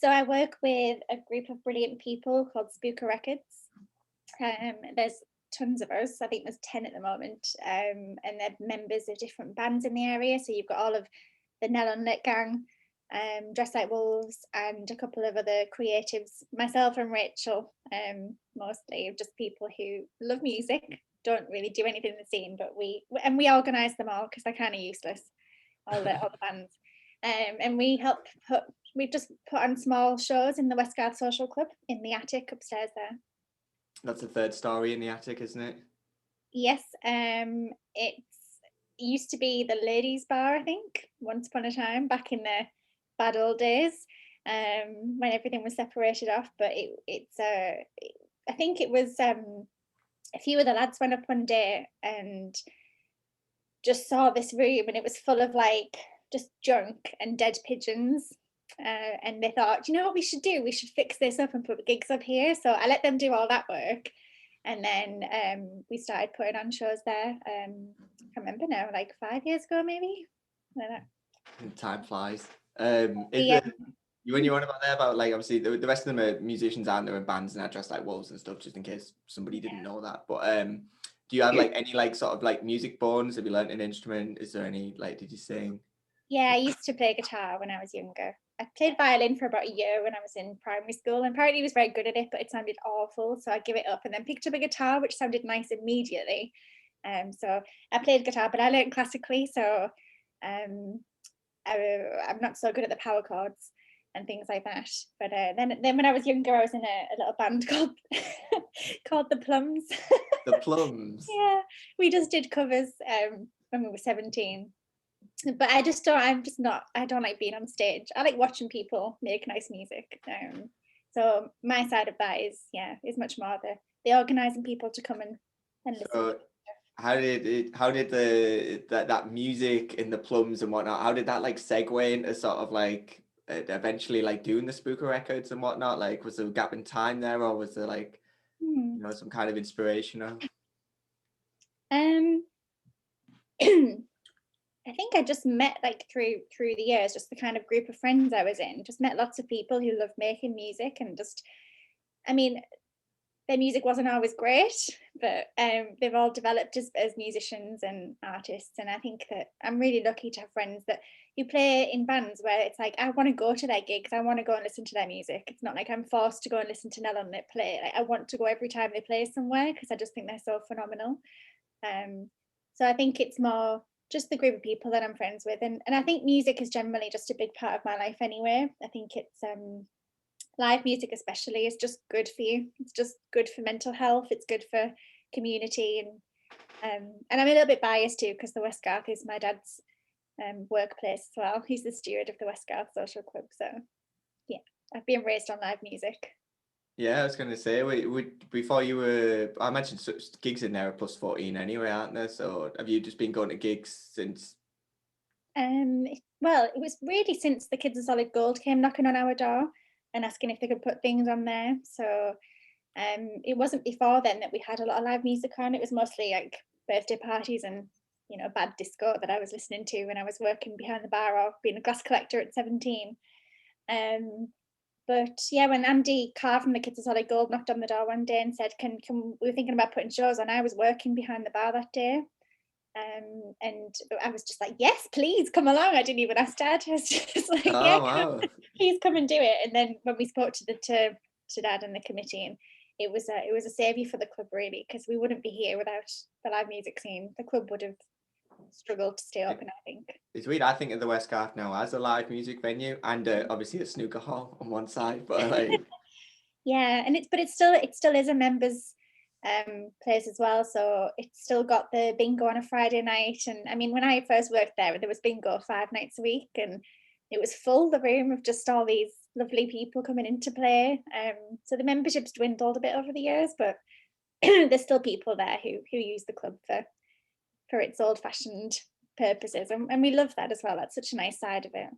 So I work with a group of brilliant people called Spooker Rekkids. There's tons of us. I think there's 10 at the moment. And they're members of different bands in the area. So you've got all of the Nell on Lit gang, Dress Like Wolves, and a couple of other creatives, myself and Rachel, mostly just people who love music, don't really do anything in the scene, but we organise them all because they're kind of useless, all the bands. And we've just put on small shows in the Westgarth Social Club in the attic upstairs there. That's the third story in the attic, isn't it? Yes, it used to be the ladies' bar, I think, once upon a time, back in the bad old days, when everything was separated off. But I think it was a few of the lads went up one day and just saw this room, and it was full of like just junk and dead pigeons. And they thought, you know what we should do? We should fix this up and put gigs up here. So I let them do all that work. And then we started putting on shows there. I can't remember now, like 5 years ago, maybe. I don't know. Time flies. When You on about there about like obviously the rest of them are musicians, aren't there, in bands and that dress like wolves and stuff, just in case somebody didn't know that. But do you have like any like sort of like music bones? Have you learnt an instrument? Is there any like did you sing? Yeah, I used to play guitar when I was younger. I played violin for about a year when I was in primary school, and apparently was very good at it, but it sounded awful, so I give it up and then picked up a guitar, which sounded nice immediately. So I played guitar, but I learned classically, so I'm not so good at the power chords and things like that. But then when I was younger, I was in a little band called called the Plums. The Plums. Yeah, we just did covers when we were 17. But I don't like being on stage. I like watching people make nice music. So my side of that is much more the organising people to come and listen. So how did that music in the Plums and whatnot, how did that like segue into sort of like eventually like doing the Spooker records and whatnot? Like was there a gap in time there, or was there like some kind of inspiration? I think I just met like through the years, just the kind of group of friends I was in, just met lots of people who love making music, and just, I mean, their music wasn't always great, but they've all developed as musicians and artists. And I think that I'm really lucky to have friends that who play in bands where it's like, I want to go to their gigs, I want to go and listen to their music. It's not like I'm forced to go and listen to Nell on Lit play. Like I want to go every time they play somewhere because I just think they're so phenomenal. So I think it's more just the group of people that I'm friends with. And I think music is generally just a big part of my life anyway. I think it's live music especially is just good for you. It's just good for mental health. It's good for community. And I'm a little bit biased too because the Westgarth is my dad's workplace as well. He's the steward of the Westgarth Social Club. So yeah, I've been raised on live music. Yeah, I was going to say, before you were, I mentioned gigs in there are plus 14 anyway, aren't there? So have you just been going to gigs since? Well, it was really since the Kids of Solid Gold came knocking on our door and asking if they could put things on there. So it wasn't before then that we had a lot of live music on. It was mostly like birthday parties and, bad disco that I was listening to when I was working behind the bar or being a glass collector at 17. But yeah, when Andy Carr from the Kids of Solid Gold knocked on the door one day and said, "Can we were thinking about putting shows on?" I was working behind the bar that day, and I was just like, "Yes, please come along." I didn't even ask Dad. I was just like, Oh, "Yeah, wow. please come and do it." And then when we spoke to Dad and the committee, and it was a saviour for the club really, because we wouldn't be here without the live music scene. The club would have struggled to stay open, I think. It's weird. I think of the Westgarth now as a live music venue and obviously a snooker hall on one side, but like yeah, and it still is a members place as well, so it's still got the bingo on a Friday night. And I mean, when I first worked there was bingo 5 nights a week, and it was full, the room, of just all these lovely people coming in to play. So the membership's dwindled a bit over the years, but there's still people there who use the club for its old-fashioned purposes, and we love that as well. That's such a nice side of it.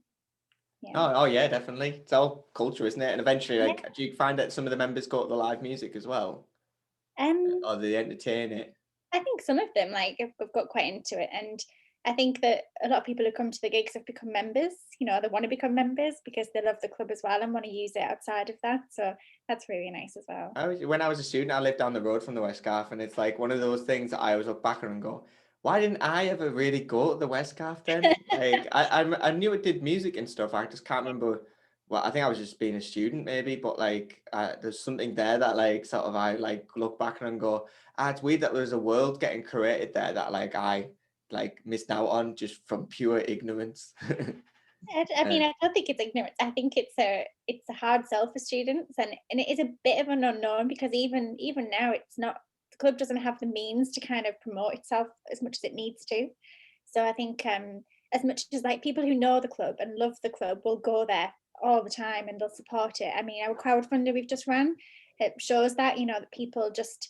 Yeah. Oh yeah, definitely. It's all culture, isn't it? And eventually, like, do you find that some of the members go to the live music as well? Or they entertain it? I think some of them, like, have got quite into it. And I think that a lot of people who come to the gigs have become members, they want to become members because they love the club as well and want to use it outside of that. So that's really nice as well. When I was a student, I lived down the road from the West Garth, and it's like one of those things that I always look back on and go, why didn't I ever really go to the West Garth then? Like I knew it did music and stuff. I just can't remember. Well, I think I was just being a student maybe, but like there's something there that like sort of I like look back on and go, it's weird that there's a world getting created there that like I like missed out on just from pure ignorance. I mean, I don't think it's ignorance. I think it's a hard sell for students, and it is a bit of an unknown because even now, it's not, the club doesn't have the means to kind of promote itself as much as it needs to. So I think as much as like people who know the club and love the club will go there all the time and they'll support it. I mean, our crowdfunder we've just ran, it shows that that people just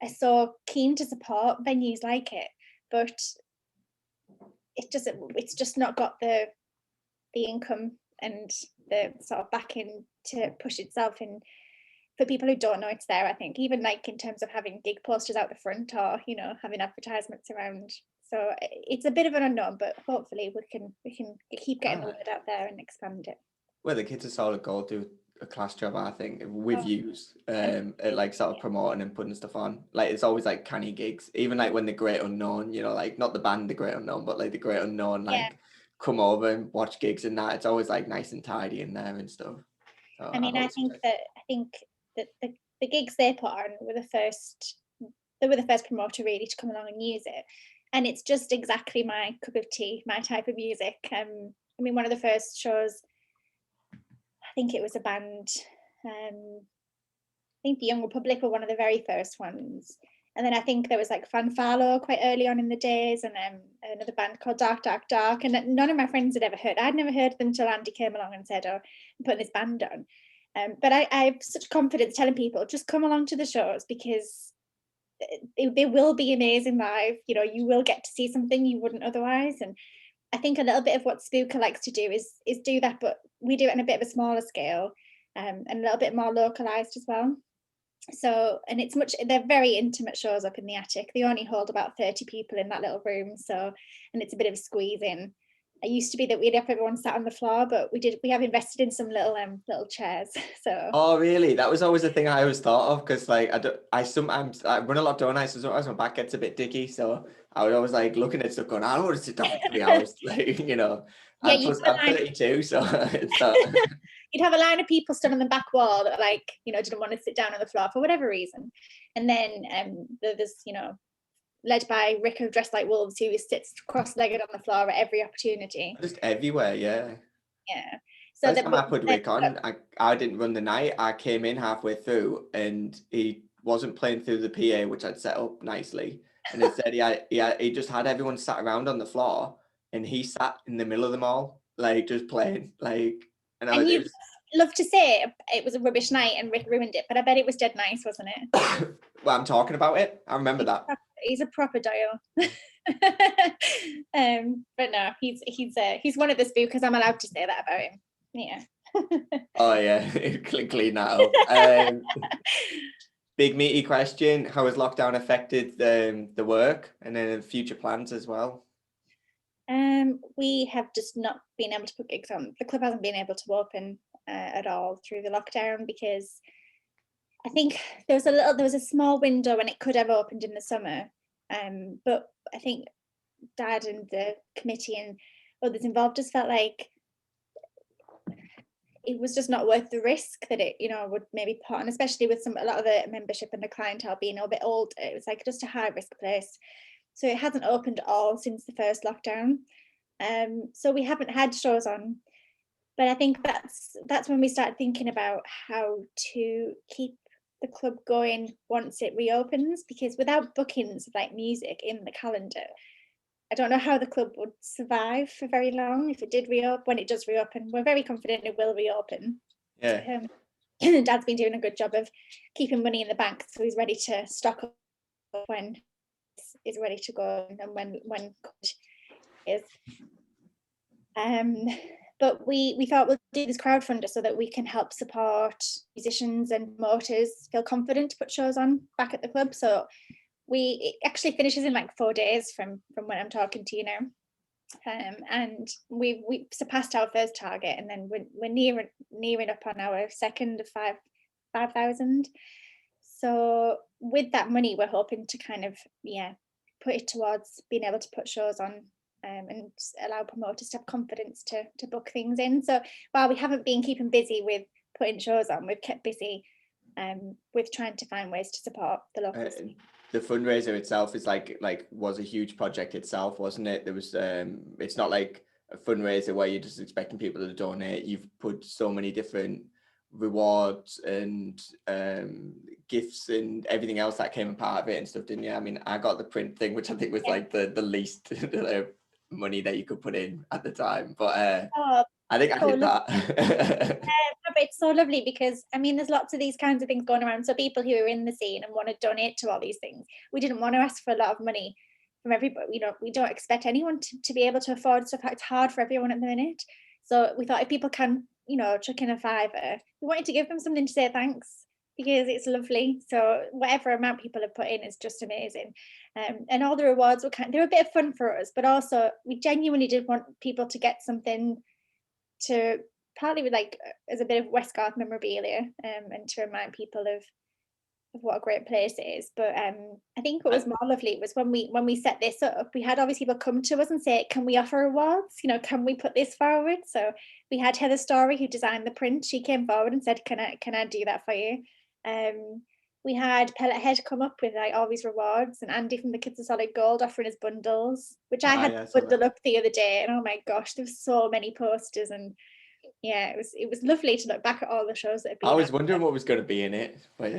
are so keen to support venues like it, but it's just not got the income and the sort of backing to push itself in for people who don't know it's there. I think even like in terms of having gig posters out the front or having advertisements around. So it's a bit of an unknown, but hopefully we can keep getting the word out there and expand it. Well, the Kids of Solid Gold do a class job, I think, with views, at like sort of promoting and putting stuff on. Like it's always like canny gigs, even like when the Great Unknown, like not the band The Great Unknown, but like the Great Unknown, like come over and watch gigs and that. It's always like nice and tidy in there and stuff. So I mean, I think that the gigs they put on were the first promoter really to come along and use it, and it's just exactly my cup of tea, my type of music. I mean, one of the first shows, I think it was a band, I think the Young Republic were one of the very first ones, and then I think there was like Fanfalo quite early on in the days, and another band called Dark Dark Dark, and none of my friends had ever heard. I'd never heard them until Andy came along and said, "Oh, I'm putting this band on." But I have such confidence telling people, just come along to the shows because they will be amazing live. You will get to see something you wouldn't otherwise. And I think a little bit of what Spooker likes to do is do that, but we do it on a bit of a smaller scale, and a little bit more localized as well. So, and they're very intimate shows up in the attic. They only hold about 30 people in that little room. So, and it's a bit of a squeeze in. It used to be that we'd have everyone sat on the floor, but we have invested in some little chairs. So. Oh really? That was always the thing I always thought of because like I sometimes I run a lot, don't I? So sometimes my back gets a bit dicky. So I would always like looking at stuff going, I don't want to sit down for 3 hours, like Yeah, And plus I'm 32, so it's not. You'd have a line of people stood on the back wall that like didn't want to sit down on the floor for whatever reason, and then there's led by Rick of Dressed Like Wolves, who sits cross-legged on the floor at every opportunity. Just everywhere, yeah. Yeah. So the time I put Rick on, I didn't run the night. I came in halfway through and he wasn't playing through the PA, which I'd set up nicely. And instead he just had everyone sat around on the floor and he sat in the middle of them all, like just playing. Like and you'd love to say it was a rubbish night and Rick ruined it, but I bet it was dead nice, wasn't it? Well, I'm talking about it. I remember that. He's a proper Doyle. But no, he's one of the spookers. I'm allowed to say that about him. Yeah. Oh yeah, clean that up. Big meaty question: how has lockdown affected the work and then future plans as well? We have just not been able to put gigs on. The club hasn't been able to open at all through the lockdown because I think there was a small window when it could have opened in the summer, but I think Dad and the committee and others involved just felt like it was just not worth the risk that it would maybe put on, especially with a lot of the membership and the clientele being a bit older. It was like just a high risk place, so it hasn't opened at all since the first lockdown. So we haven't had shows on, but I think that's when we started thinking about how to keep the club going once it reopens, because without bookings of like music in the calendar, I don't know how the club would survive for very long if it did reopen. When it does reopen, we're very confident it will reopen. Yeah. Dad's been doing a good job of keeping money in the bank, so he's ready to stock up when is ready to go and when is. But we thought we'll do this crowdfunder so that we can help support musicians and promoters feel confident to put shows on back at the club. So it actually finishes in like 4 days from when I'm talking to you now. And we've surpassed our first target, and then we're nearing up on our second of 5,000. So with that money, we're hoping to kind of put it towards being able to put shows on, and allow promoters to have confidence to book things in. So while we haven't been keeping busy with putting shows on, we've kept busy with trying to find ways to support the local scene. The fundraiser itself is was a huge project itself, wasn't it? There was it's not like a fundraiser where you're just expecting people to donate. You've put so many different rewards and gifts and everything else that came a part of it and stuff, didn't you? I mean, I got the print thing, which I think was like the least money that you could put in at the time, but I think I did that. But it's so lovely because, I mean, there's lots of these kinds of things going around. So people who are in the scene and want to donate to all these things, we didn't want to ask for a lot of money from everybody. We don't expect anyone to be able to afford stuff. It's hard for everyone at the minute. So we thought if people can, chuck in a £5, we wanted to give them something to say thanks, because it's lovely. So whatever amount people have put in is just amazing. And all the rewards they were a bit of fun for us, but also we genuinely did want people to get something to partly with as a bit of Westgarth memorabilia, and to remind people of what a great place it is. But I think what was more lovely was when we set this up, we had obviously people come to us and say, can we offer awards? Can we put this forward? So we had Heather Story, who designed the print. She came forward and said, can I do that for you? We had Pellet Head come up with all these rewards, and Andy from the Kids of Solid Gold offering us bundles, which I had to bundle up the other day, and oh my gosh, there was so many posters, and it was lovely to look back at all the shows that had been. I was wondering what was going to be in it, but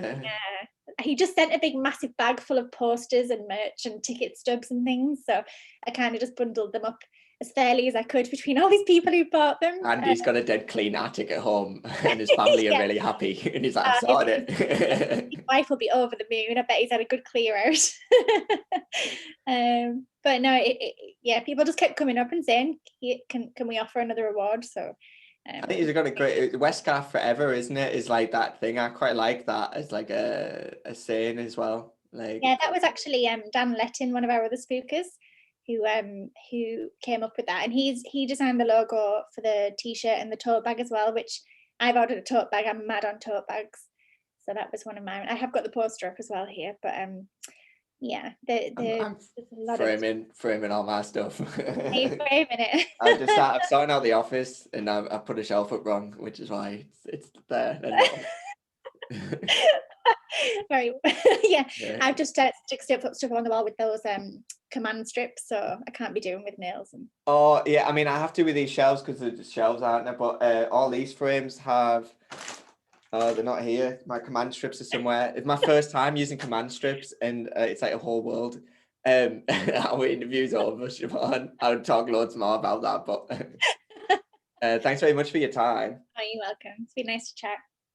he just sent a big massive bag full of posters and merch and ticket stubs and things, so I kind of just bundled them up as fairly as I could between all these people who bought them. And he's got a dead clean attic at home, and his family are really happy, and he's like, I've sorted it. His wife will be over the moon. I bet he's had a good clear out. But no, people just kept coming up and saying, can we offer another award? So I think he's got a great Westgarth Forever, isn't it? Is like that thing. I quite like that as like a saying as well. That was actually Dan Lettin, one of our other spookers, who came up with that, and he designed the logo for the t-shirt and the tote bag as well, which I've ordered a tote bag. I'm mad on tote bags, so that was one of mine. I have got the poster up as well here, but I'm framing all my stuff. Are you framing it? I'm starting out the office, and I put a shelf up wrong, which is why it's there. Very I've just stick stuff on the wall with those command strips, so I can't be doing with nails. Oh yeah, I mean I have to with these shelves because the shelves aren't there, but all these frames have they're not here. My command strips are somewhere. It's my first time using command strips, and it's like a whole world. Our interview's over, Siobhan. I would talk loads more about that, but thanks very much for your time. Oh, you're welcome. It's been nice to chat.